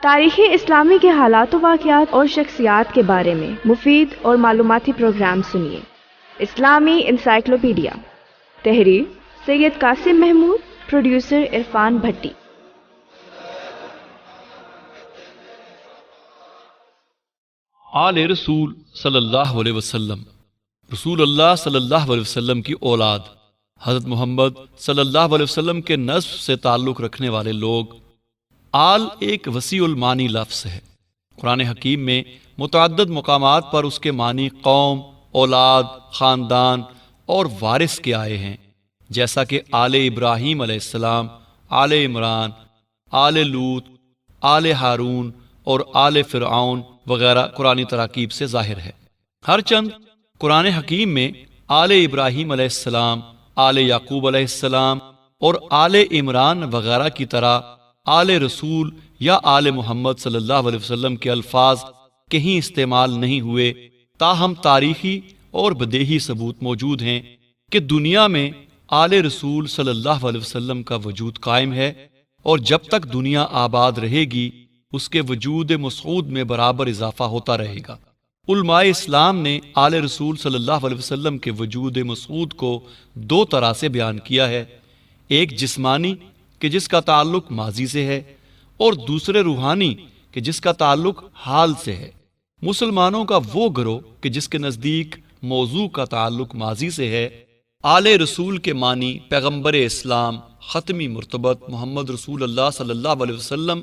تاریخی اسلامی کے حالات و واقعات اور شخصیات کے بارے میں مفید اور معلوماتی پروگرام سنیے۔ اسلامی انسائکلوپیڈیا، تحریر سید قاسم محمود، پروڈیوسر عرفان بھٹی۔ آل رسول صلی اللہ علیہ وسلم، رسول اللہ صلی اللہ علیہ وسلم کی اولاد، حضرت محمد صلی اللہ علیہ وسلم کے نسب سے تعلق رکھنے والے لوگ۔ آل ایک وسیع المعنی لفظ ہے۔ قرآن حکیم میں متعدد مقامات پر اس کے معنی قوم، اولاد، خاندان اور وارث کے آئے ہیں، جیسا کہ آل ابراہیم علیہ السلام، آل عمران، آل لوط، آل ہارون اور آل فرعون وغیرہ قرآنی تراکیب سے ظاہر ہے۔ ہر چند قرآن حکیم میں آل ابراہیم علیہ السلام، آل یعقوب علیہ السلام اور آل عمران وغیرہ کی طرح آل رسول یا آل محمد صلی اللہ علیہ وسلم کے الفاظ کہیں استعمال نہیں ہوئے، تاہم تاریخی اور بدیہی ثبوت موجود ہیں کہ دنیا میں آل رسول صلی اللہ علیہ وسلم کا وجود قائم ہے، اور جب تک دنیا آباد رہے گی اس کے وجود مسعود میں برابر اضافہ ہوتا رہے گا۔ علماء اسلام نے آل رسول صلی اللہ علیہ وسلم کے وجود مسعود کو دو طرح سے بیان کیا ہے، ایک جسمانی کہ جس کا تعلق ماضی سے ہے، اور دوسرے روحانی کہ جس کا تعلق حال سے ہے۔ مسلمانوں کا وہ گروہ کہ جس کے نزدیک موضوع کا تعلق ماضی سے ہے، آل رسول کے معنی پیغمبر اسلام ختمی مرتبت محمد رسول اللہ صلی اللہ علیہ وسلم،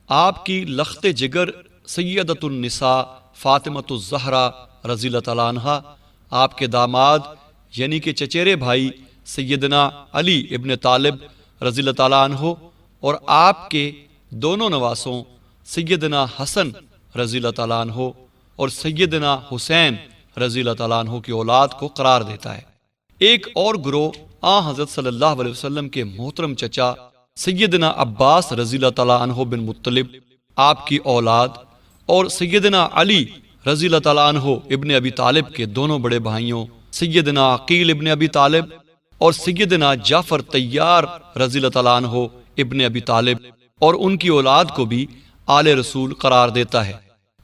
آپ کی لخت جگر سیدۃ النساء فاطمۃ الزہرا رضی اللہ تعالیٰ عنہا، آپ کے داماد یعنی کہ چچیرے بھائی سیدنا علی ابن طالب رضی اللہ تعالیٰ عنہ، اور آپ کے دونوں نواسوں سیدنا حسن رضی اللہ تعالیٰ عنہ اور سیدنا حسین رضی اللہ تعالیٰ عنہ کی اولاد کو قرار دیتا ہے۔ ایک اور گروہ حضرت صلی اللہ علیہ وسلم کے محترم چچا سیدنا عباس رضی اللہ تعالیٰ عنہ بن مطلب، آپ کی اولاد، اور سیدنا علی رضی اللہ تعالیٰ عنہ ابن ابی طالب کے دونوں بڑے بھائیوں سیدنا عقیل ابن ابی طالب اور سیدنا جعفر طیار رضی اللہ تعالیٰ عنہ ابن ابی طالب، اور ان کی اولاد کو بھی آل رسول قرار دیتا ہے۔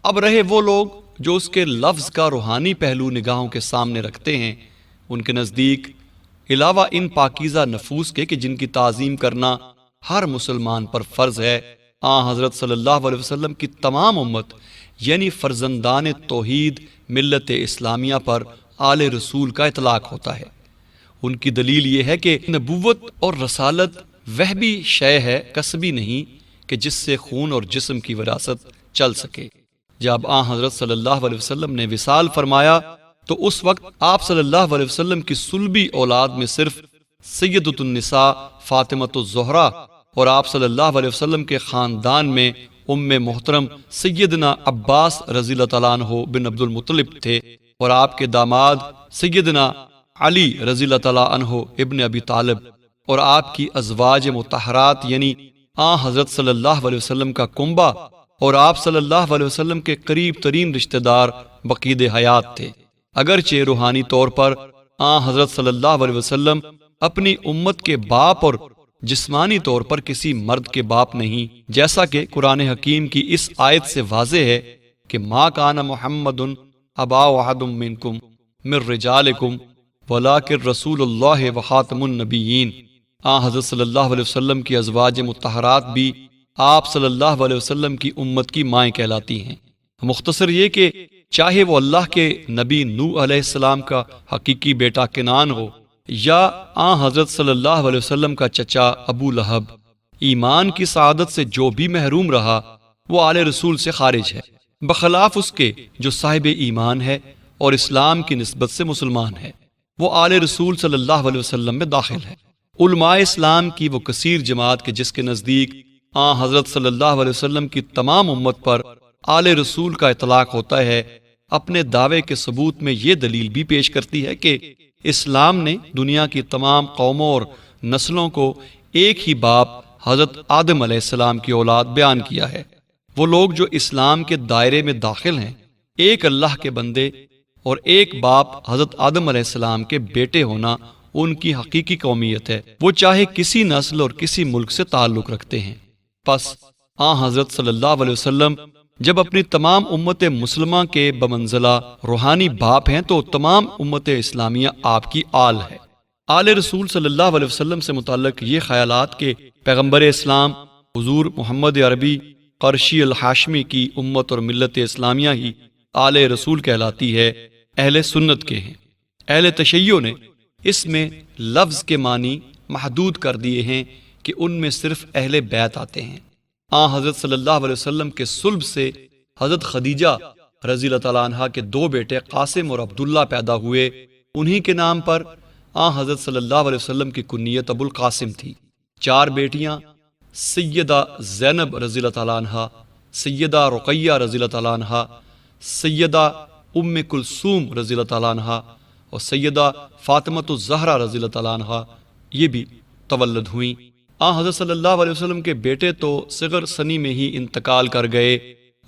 اب رہے وہ لوگ جو اس کے لفظ کا روحانی پہلو نگاہوں کے سامنے رکھتے ہیں، ان کے نزدیک علاوہ ان پاکیزہ نفوس کے کہ جن کی تعظیم کرنا ہر مسلمان پر فرض ہے، حضرت صلی اللہ علیہ وسلم کی تمام امت یعنی فرزندان توحید ملت اسلامیہ پر آل رسول کا اطلاق ہوتا ہے۔ ان کی دلیل یہ ہے کہ نبوت اور رسالت وہ بھی شے ہے کسبی نہیں کہ جس سے خون اور جسم کی وراثت چل سکے۔ جب حضرت صلی اللہ علیہ وسلم نے وصال فرمایا تو اس وقت آپ صلی اللہ علیہ وسلم کی صلبی اولاد میں صرف سیدۃ النساء فاطمۃ الزہرا اور آپ صلی اللہ علیہ وسلم کے خاندان میں ام محترم سیدنا عباس رضی اللہ تعالیٰ عنہ بن عبد المطلب تھے، اور آپ کے داماد سیدنا علی رضی اللہ تعالیٰ عنہ ابن ابی طالب، اور آپ کی ازواج مطہرات یعنی حضرت صلی اللہ علیہ وسلم کا کنبہ اور آپ صلی اللہ علیہ وسلم کے قریب ترین رشتہ دار بقید حیات تھے۔ اگرچہ روحانی طور پر حضرت صلی اللہ علیہ وسلم اپنی امت کے باپ اور جسمانی طور پر کسی مرد کے باپ نہیں، جیسا کہ قرآن حکیم کی اس آیت سے واضح ہے کہ ما کان محمد ابا احد منکم من رجالکم ولکن رسول اللہ وخاتم النبیین۔ حضرت صلی اللہ علیہ وسلم کی ازواج مطہرات بھی آپ صلی اللہ علیہ وسلم کی امت کی مائیں کہلاتی ہیں۔ مختصر یہ کہ چاہے وہ اللہ کے نبی نوح علیہ السلام کا حقیقی بیٹا کنعان ہو، یا حضرت صلی اللہ علیہ وسلم کا چچا ابو لہب، ایمان کی سعادت سے جو بھی محروم رہا وہ آل رسول سے خارج ہے، بخلاف اس کے جو صاحب ایمان ہے اور اسلام کی نسبت سے مسلمان ہے، وہ آل رسول صلی اللہ علیہ وسلم میں داخل ہے۔ علماء اسلام کی وہ کثیر جماعت کے جس کے نزدیک حضرت صلی اللہ علیہ وسلم کی تمام امت پر آل رسول کا اطلاق ہوتا ہے، اپنے دعوے کے ثبوت میں یہ دلیل بھی پیش کرتی ہے کہ اسلام نے دنیا کی تمام قوموں اور نسلوں کو ایک ہی باپ حضرت آدم علیہ السلام کی اولاد بیان کیا ہے۔ وہ لوگ جو اسلام کے دائرے میں داخل ہیں، ایک اللہ کے بندے اور ایک باپ حضرت آدم علیہ السلام کے بیٹے ہونا ان کی حقیقی قومیت ہے، وہ چاہے کسی نسل اور کسی ملک سے تعلق رکھتے ہیں۔ پس حضرت صلی اللہ علیہ وسلم جب اپنی تمام امت مسلمہ کے بمنزلہ روحانی باپ ہیں تو تمام امت اسلامیہ آپ کی آل ہے۔ آل رسول صلی اللہ علیہ وسلم سے متعلق یہ خیالات کہ پیغمبر اسلام حضور محمد عربی قرشی الحاشمی کی امت اور ملت اسلامیہ ہی آل رسول کہلاتی ہے، اہل سنت کے ہیں۔ اہل تشیع نے اس میں لفظ کے معنی محدود کر دیے ہیں کہ ان میں صرف اہل بیت آتے ہیں۔ حضرت صلی اللہ علیہ وسلم کے صلب سے حضرت خدیجہ رضی اللہ تعالیٰ عنہ کے 2 بیٹے قاسم اور عبداللہ پیدا ہوئے، انہی کے نام پر حضرت صلی اللہ علیہ وسلم کی کنیت ابو القاسم تھی۔ 4 بیٹیاں سیدہ زینب رضی اللہ تعالیٰ عنہ، سیدہ رقیہ رضی اللہ تعالیٰ عنہ، سیدہ ام کلثوم رضی اللہ تعالیٰ عنہ اور سیدہ فاطمۃ الزہرا رضی اللہ تعالیٰ عنہ یہ بھی تولد ہوئیں۔ حضرت صلی اللہ علیہ وسلم کے بیٹے تو صغر سنی میں ہی انتقال کر گئے،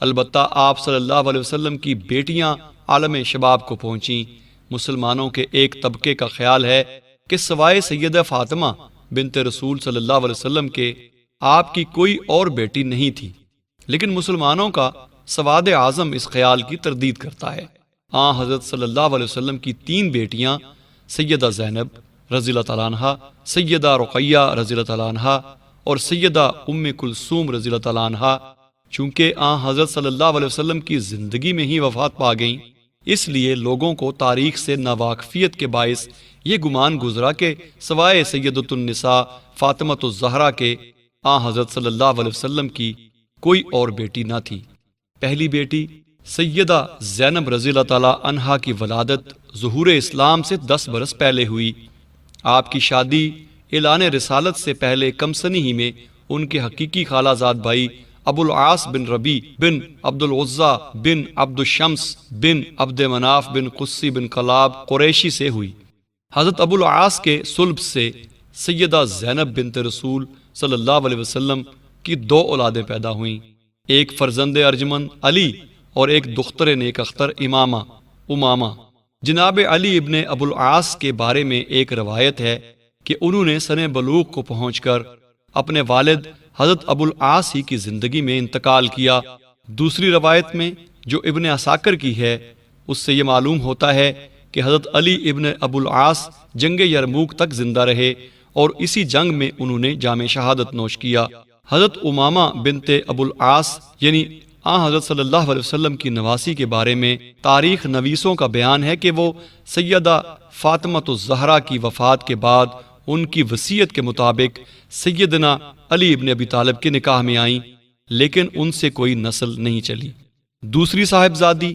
البتہ آپ صلی اللہ علیہ وسلم کی بیٹیاں عالم شباب کو پہنچیں۔ مسلمانوں کے ایک طبقے کا خیال ہے کہ سوائے سیدہ فاطمہ بنت رسول صلی اللہ علیہ وسلم کے آپ کی کوئی اور بیٹی نہیں تھی، لیکن مسلمانوں کا سواد اعظم اس خیال کی تردید کرتا ہے۔ حضرت صلی اللہ علیہ وسلم کی 3 بیٹیاں سیدہ زینب رضی اللہ تعالیٰ عنہ، سیدہ رقیہ رضی اللہ تعالیٰ عنہ اور سیدہ ام کلثوم رضی اللہ تعالیٰ عنہ چونکہ حضرت صلی اللہ علیہ وسلم کی زندگی میں ہی وفات پا گئیں، اس لیے لوگوں کو تاریخ سے ناواقفیت کے باعث یہ گمان گزرا کہ سوائے سیدۃ النساء فاطمۃ الزہرا کے حضرت صلی اللہ علیہ وسلم کی کوئی اور بیٹی نہ تھی۔ پہلی بیٹی سیدہ زینب رضی اللہ تعالیٰ عنہا کی ولادت ظہور اسلام سے 10 برس پہلے ہوئی۔ آپ کی شادی اعلان رسالت سے پہلے کم سنی ہی میں ان کے حقیقی خالہ زاد بھائی ابو العاص بن ربی بن عبد العزا بن عبد الشمس بن عبد مناف بن قصی بن کلاب قریشی سے ہوئی۔ حضرت ابو العاص کے صلب سے سیدہ زینب بنت رسول صلی اللہ علیہ وسلم کی 2 اولادیں پیدا ہوئیں، ایک فرزند ارجمن علی اور ایک دختر نیک اختر امامہ۔ جناب علی ابن ابو العاص کے بارے میں ایک روایت ہے کہ انہوں نے سن بلوغ کو پہنچ کر اپنے والد حضرت ابو العاص ہی کی زندگی میں انتقال کیا۔ دوسری روایت میں جو ابن عساکر کی ہے اس سے یہ معلوم ہوتا ہے کہ حضرت علی ابن ابو العاص جنگ یرموک تک زندہ رہے اور اسی جنگ میں انہوں نے جام شہادت نوش کیا۔ حضرت امامہ بنت ابو العاص یعنی حضرت صلی اللہ علیہ وسلم کی نواسی کے بارے میں تاریخ نویسوں کا بیان ہے کہ وہ سیدہ فاطمۃ الزہرا کی وفات کے بعد ان کی وصیت کے مطابق سیدنا علی ابن ابی طالب کے نکاح میں آئیں، لیکن ان سے کوئی نسل نہیں چلی۔ دوسری صاحبزادی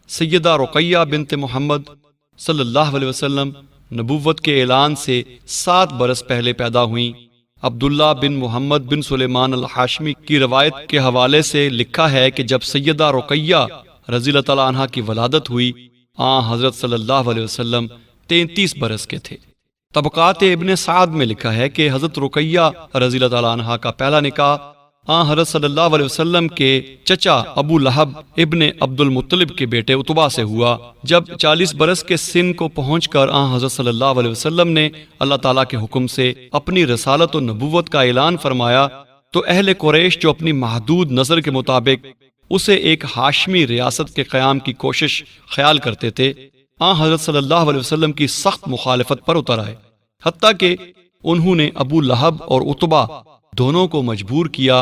سیدہ رقیہ بنت محمد صلی اللہ علیہ وسلم نبوت کے اعلان سے 7 برس پہلے پیدا ہوئیں۔ عبداللہ بن محمد بن سلیمان الحاشمی کی روایت کے حوالے سے لکھا ہے کہ جب سیدہ رقیہ رضی اللہ تعالیٰ عنہ کی ولادت ہوئی حضرت صلی اللہ علیہ وسلم 33 برس کے تھے۔ طبقات ابن سعد میں لکھا ہے کہ حضرت رقیہ رضی اللہ تعالیٰ عنہ کا پہلا نکاح حضرت صلی اللہ علیہ وسلم کے چچا ابو لہب ابن عبد المطلب کے بیٹے عتبہ سے ہوا۔ جب 40 برس کے سن کو پہنچ کر حضرت صلی اللہ علیہ وسلم نے اللہ تعالیٰ کے حکم سے اپنی رسالت و نبوت کا اعلان فرمایا تو اہل قریش جو اپنی محدود نظر کے مطابق اسے ایک ہاشمی ریاست کے قیام کی کوشش خیال کرتے تھے، حضرت صلی اللہ علیہ وسلم کی سخت مخالفت پر اتر آئے، حتیٰ کہ انہوں نے ابو لہب اور عتبہ دونوں کو مجبور کیا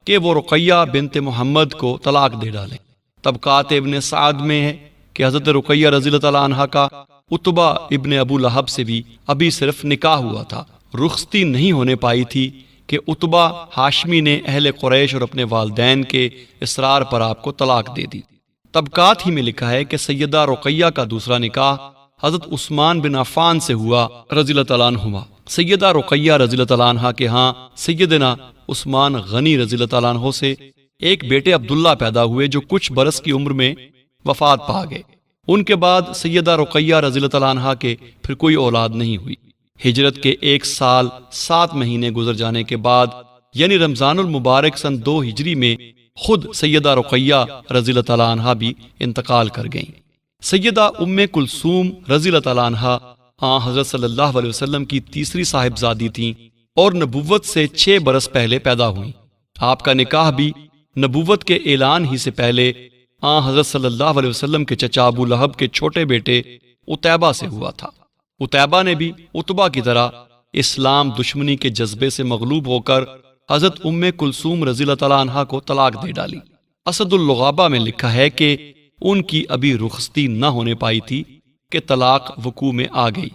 کہ وہ رقیہ بنت محمد کو طلاق دے ڈالیں۔ طبقات ابن سعد میں ہے کہ حضرت رقیہ رضی اللہ تعالیٰ عنہ کا عتبہ ابن ابو لہب سے بھی ابھی صرف نکاح ہوا تھا، رخصتی نہیں ہونے پائی تھی کہ عتبہ ہاشمی نے اہل قریش اور اپنے والدین کے اصرار پر آپ کو طلاق دے دی۔ طبقات ہی میں لکھا ہے کہ سیدہ رقیہ کا دوسرا نکاح حضرت عثمان بن عفان سے ہوا رضی اللہ تعالیٰ عنہما۔ سیدہ رقیہ رضی اللہ تعالیٰ عنہ کے ہاں سیدنا عثمان غنی رضی اللہ تعالیٰ عنہ سے ایک بیٹے عبداللہ پیدا ہوئے جو کچھ برس کی عمر میں وفات پا گئے۔ ان کے بعد سیدہ رقیہ رضی اللہ تعالیٰ عنہ کے پھر کوئی اولاد نہیں ہوئی۔ ہجرت کے 1 سال 7 مہینے گزر جانے کے بعد یعنی رمضان المبارک سن 2 ہجری میں خود سیدہ رقیہ رضی اللہ تعالیٰ عنہ بھی انتقال کر گئیں۔ سیدہ ام کلثوم رضی اللہ تعالیٰ عنہ حضرت صلی اللہ علیہ وسلم کی تیسری صاحبزادی تھیں اور نبوت سے 6 برس پہلے پیدا ہوئیں۔ آپ کا نکاح بھی نبوت کے اعلان ہی سے پہلے حضرت صلی اللہ علیہ وسلم کے چچا ابو لہب کے چھوٹے بیٹے عتیبہ سے ہوا تھا۔ عتیبہ نے بھی عتبہ کی طرح اسلام دشمنی کے جذبے سے مغلوب ہو کر حضرت ام کلثوم رضی اللہ تعالیٰ عنہ کو طلاق دے ڈالی۔ اسد الغابہ میں لکھا ہے کہ ان کی ابھی رخصتی نہ ہونے پائی تھی کہ طلاق وقوع میں آ گئی۔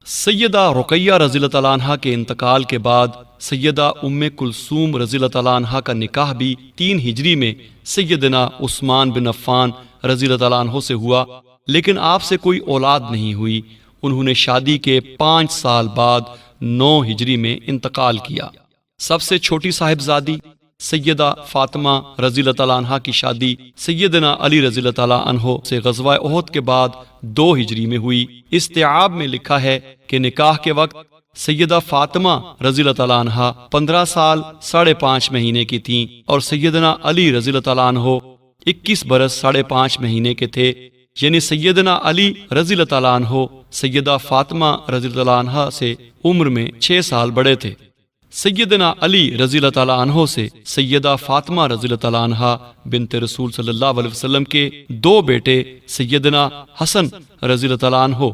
سیدہ رقیہ رضی اللہ تعالیٰ عنہ کے انتقال کے بعد سیدہ ام کلثوم رضی اللہ تعالیٰ عنہ کا نکاح بھی 3 ہجری میں سیدنا عثمان بن عفان رضی اللہ تعالیٰ عنہ سے ہوا، لیکن آپ سے کوئی اولاد نہیں ہوئی۔ انہوں نے شادی کے 5 سال بعد 9 ہجری میں انتقال کیا۔ سب سے چھوٹی صاحبزادی سیدہ فاطمہ رضی اللہ تعالیٰ عنہ کی شادی سیدنا علی رضی اللہ تعالیٰ عنہ سے غزوہ احد کے بعد 2 ہجری میں ہوئی۔ استیعاب میں لکھا ہے کہ نکاح کے وقت سیدہ فاطمہ رضی اللہ تعالیٰ عنہ 15 سال 5.5 مہینے کی تھیں اور سیدنا علی رضی اللہ تعالیٰ عنہ 21 برس 5.5 مہینے کے تھے، یعنی سیدنا علی رضی اللہ تعالیٰ عنہ سیدہ فاطمہ رضی اللہ تعالیٰ عنہ سے عمر میں 6 سال بڑے تھے۔ سیدنا علی رضی اللہ تعالیٰ عنہ سے سیدہ فاطمہ رضی اللہ تعالیٰ عنہ بنت رسول صلی اللہ علیہ وسلم کے 2 بیٹے سیدنا حسن رضی اللہ تعالیٰ عنہ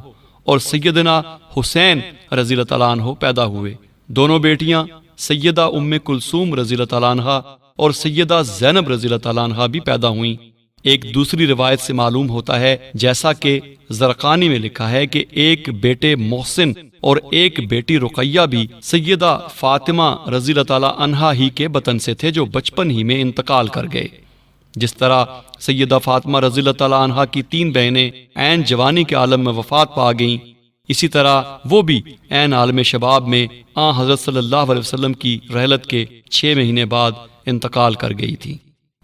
اور سیدنا حسین رضی اللہ تعالیٰ عنہ پیدا ہوئے۔ دونوں بیٹیاں سیدہ ام کلثوم رضی اللہ تعالیٰ عنہ اور سیدہ زینب رضی اللہ تعالیٰ عنہ بھی پیدا ہوئیں۔ ایک دوسری روایت سے معلوم ہوتا ہے، جیسا کہ زرقانی میں لکھا ہے، کہ ایک بیٹے محسن اور ایک بیٹی رقیہ بھی سیدہ فاطمہ رضی اللہ تعالیٰ عنہا ہی کے بطن سے تھے، جو بچپن ہی میں انتقال کر گئے۔ جس طرح سیدہ فاطمہ رضی اللہ تعالیٰ عنہا کی 3 بہنیں عین جوانی کے عالم میں وفات پا گئیں، اسی طرح وہ بھی عین عالم شباب میں حضرت صلی اللہ علیہ وسلم کی رحلت کے 6 مہینے بعد انتقال کر گئی تھی۔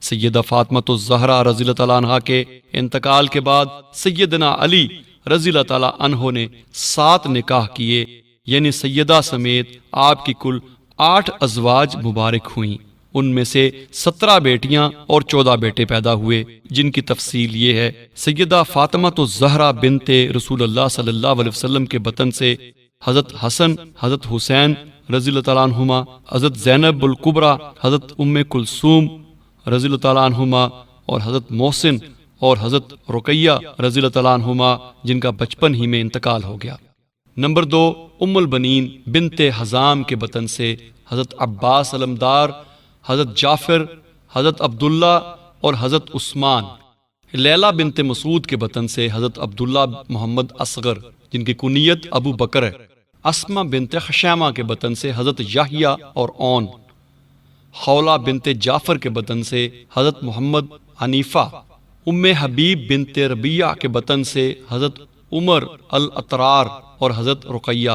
سیدہ فاطمہ الزہرا رضی اللہ تعالیٰ عنہ کے انتقال کے بعد سیدنا علی رضی اللہ تعالیٰ عنہ نے 7 نکاح کیے، یعنی سیدہ سمیت آپ کی کل 8 ازواج مبارک ہوئیں۔ ان میں سے 17 بیٹیاں اور 14 بیٹے پیدا ہوئے، جن کی تفصیل یہ ہے۔ سیدہ فاطمہ الزہرا بنت رسول اللہ صلی اللہ علیہ وسلم کے بطن سے حضرت حسن، حضرت حسین رضی اللہ تعالیٰ عنہما، حضرت زینب الکبریٰ، حضرت ام کلثوم رضی اللہ تعالیٰ عنہما اور حضرت محسن اور حضرت رقیہ رضی اللہ تعالیٰ عنہما، جن کا بچپن ہی میں انتقال ہو گیا۔ نمبر 2، ام البنین بنت حزام کے بطن سے حضرت عباس علمدار، حضرت جعفر، حضرت عبداللہ اور حضرت عثمان۔ لیلہ بنت مسعود کے بطن سے حضرت عبداللہ محمد اصغر، جن کی کنیت ابو بکر ہے۔ اسما بنت خشیمہ کے بطن سے حضرت یحییٰ اور اون۔ خولہ بنت جعفر کے بطن سے حضرت محمد حنیفہ۔ ام حبیب بنت ربیعہ کے بطن سے حضرت عمر الاطرار اور حضرت رقیہ۔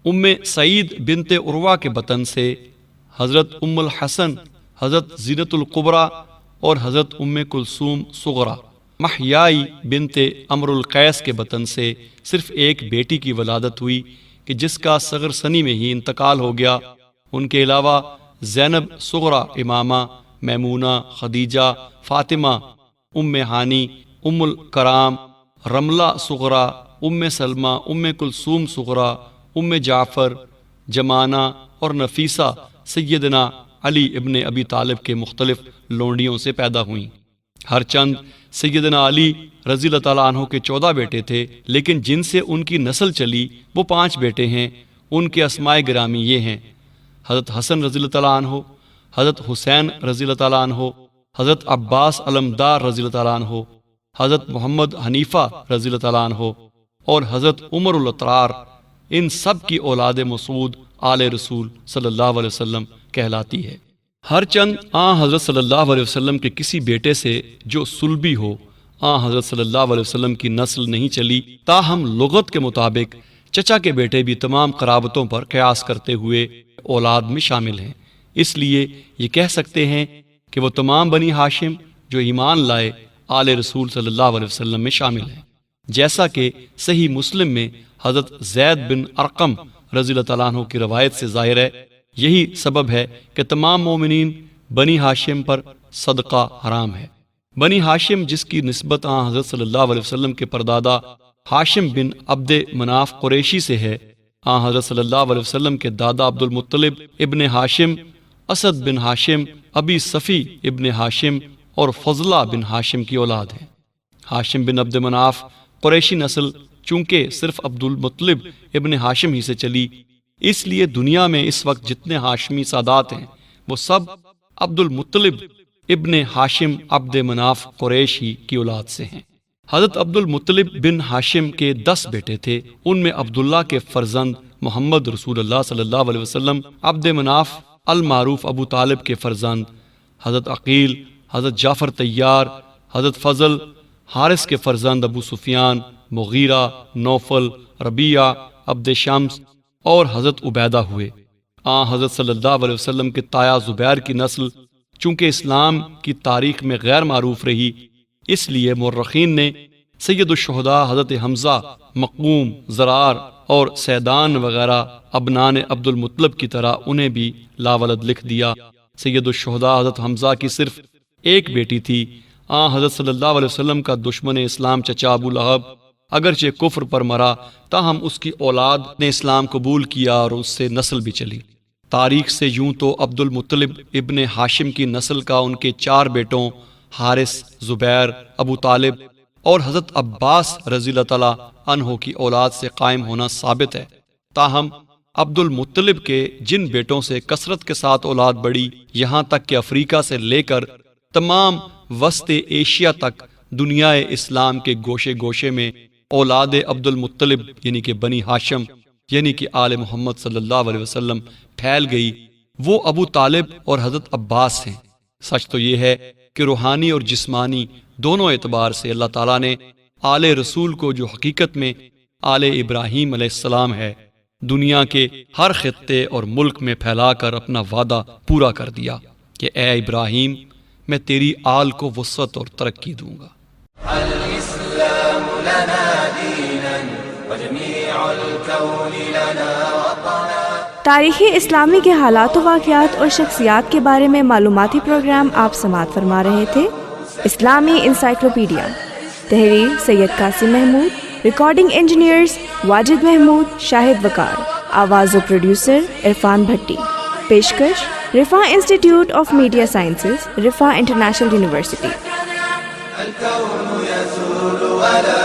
ام سعید بنت عروہ کے بطن سے حضرت ام الحسن، حضرت زینت القبریٰ اور حضرت ام کلثوم صغریٰ۔ محیائی بنت عمرو القیس کے بطن سے صرف ایک بیٹی کی ولادت ہوئی کہ جس کا صغر سنی میں ہی انتقال ہو گیا۔ ان کے علاوہ زینب صغریٰ امامہ، میمونہ، خدیجہ، فاطمہ، ام ہانی، ام الکرام، رملہ صغریٰ، ام سلمہ، ام کلثوم صغریٰ، ام جعفر، جمانہ اور نفیسہ سیدنا علی ابن ابی طالب کے مختلف لونڈیوں سے پیدا ہوئیں۔ ہر چند سیدنا علی رضی اللہ تعالیٰ عنہ کے 14 بیٹے تھے، لیکن جن سے ان کی نسل چلی وہ 5 بیٹے ہیں۔ ان کے اسماء گرامی یہ ہیں: حضرت حسن رضی اللہ تعالیٰ عنہ، حضرت حسین رضی اللہ تعالیٰ عنہ، حضرت عباس علمدار رضی اللہ تعالیٰ عنہ، حضرت محمد حنیفہ رضی اللہ تعالیٰ عنہ اور حضرت عمر الاطرار۔ ان سب کی اولاد مسعود آل رسول صلی اللہ علیہ وسلم کہلاتی ہے۔ ہر چند حضرت صلی اللہ علیہ وسلم کے کسی بیٹے سے جو صلبی ہو، حضرت صلی اللہ علیہ وسلم کی نسل نہیں چلی، تاہم لغت کے مطابق چچا کے بیٹے بھی تمام قرابتوں پر قیاس کرتے ہوئے اولاد میں شامل ہیں۔ اس لیے یہ کہہ سکتے ہیں کہ وہ تمام بنی ہاشم جو ایمان لائے آل رسول صلی اللہ علیہ وسلم میں شامل ہیں، جیسا کہ صحیح مسلم میں حضرت زید بن ارقم رضی اللہ تعالیٰ عنہ کی روایت سے ظاہر ہے۔ یہی سبب ہے کہ تمام مومنین بنی ہاشم پر صدقہ حرام ہے۔ بنی ہاشم جس کی نسبت حضرت صلی اللہ علیہ وسلم کے پردادا ہاشم بن عبد مناف قریشی سے ہے، حضرت صلی اللہ علیہ وسلم کے دادا عبد المطلب ابن ہاشم، اسد بن ہاشم ابی صفی ابن ہاشم اور فضلہ بن ہاشم کی اولاد ہیں۔ ہاشم بن عبد مناف قریشی نسل چونکہ صرف عبد المطلب ابن ہاشم ہی سے چلی، اس لیے دنیا میں اس وقت جتنے ہاشمی سادات ہیں وہ سب عبد المطلب ابن ہاشم عبد مناف قریش ہی کی اولاد سے ہیں۔ حضرت عبد المطلب بن ہاشم کے 10 بیٹے تھے، ان میں عبداللہ کے فرزند محمد رسول اللہ صلی اللہ علیہ وسلم، عبد مناف المعروف ابو طالب کے فرزند حضرت عقیل، حضرت جعفر طیار، حضرت فضل، حارث کے فرزند ابو سفیان، مغیرہ، نوفل، ربیعہ، عبد شمس اور حضرت عبیدہ ہوئے۔ حضرت صلی اللہ علیہ وسلم کے تایا زبیر کی نسل چونکہ اسلام کی تاریخ میں غیر معروف رہی، اس لیے مورخین نے سید الشہداء حضرت حمزہ، مقوم، زرار اور سیدان وغیرہ ابنان عبد المطلب کی طرح انہیں بھی لاولد لکھ دیا۔ سید الشہداء حضرت حمزہ کی صرف ایک بیٹی تھی۔ حضرت صلی اللہ علیہ وسلم کا دشمن اسلام چچا ابو لہب اگرچہ کفر پر مرا، تاہم اس کی اولاد نے اسلام قبول کیا اور اس سے نسل بھی چلی۔ تاریخ سے یوں تو عبد المطلب ابن ہاشم کی نسل کا ان کے 4 بیٹوں حارث، زبیر، ابو طالب اور حضرت عباس رضی اللہ تعالیٰ عنہ کی اولاد سے قائم ہونا ثابت ہے۔ تاہم عبد المطلب کے جن بیٹوں سے کثرت کے ساتھ اولاد بڑھی، یہاں تک کہ افریقہ سے لے کر تمام وسط ایشیا تک دنیا اسلام کے گوشے گوشے میں اولاد عبد المطلب یعنی کہ بنی ہاشم یعنی کہ آل محمد صلی اللہ علیہ وسلم پھیل گئی، وہ ابو طالب اور حضرت عباس ہیں۔ سچ تو یہ ہے کہ روحانی اور جسمانی دونوں اعتبار سے اللہ تعالیٰ نے آل رسول کو، جو حقیقت میں آل ابراہیم علیہ السلام ہے، دنیا کے ہر خطے اور ملک میں پھیلا کر اپنا وعدہ پورا کر دیا کہ اے ابراہیم، میں تیری آل کو وسعت اور ترقی دوں گا۔ الاسلام لنا دینا وجمیع الکون لنا وطنا۔ تاریخ اسلامی کے حالات و واقعات اور شخصیات کے بارے میں معلوماتی پروگرام آپ سماعت فرما رہے تھے۔ اسلامی انسائکلوپیڈیا، تحریر سید قاسم محمود، ریکارڈنگ انجینئرز واجد محمود، شاہد وقار، آواز و پروڈیوسر عرفان بھٹی، پیشکش Rifah institute of media sciences, Rifah international university. الكون يزول ولا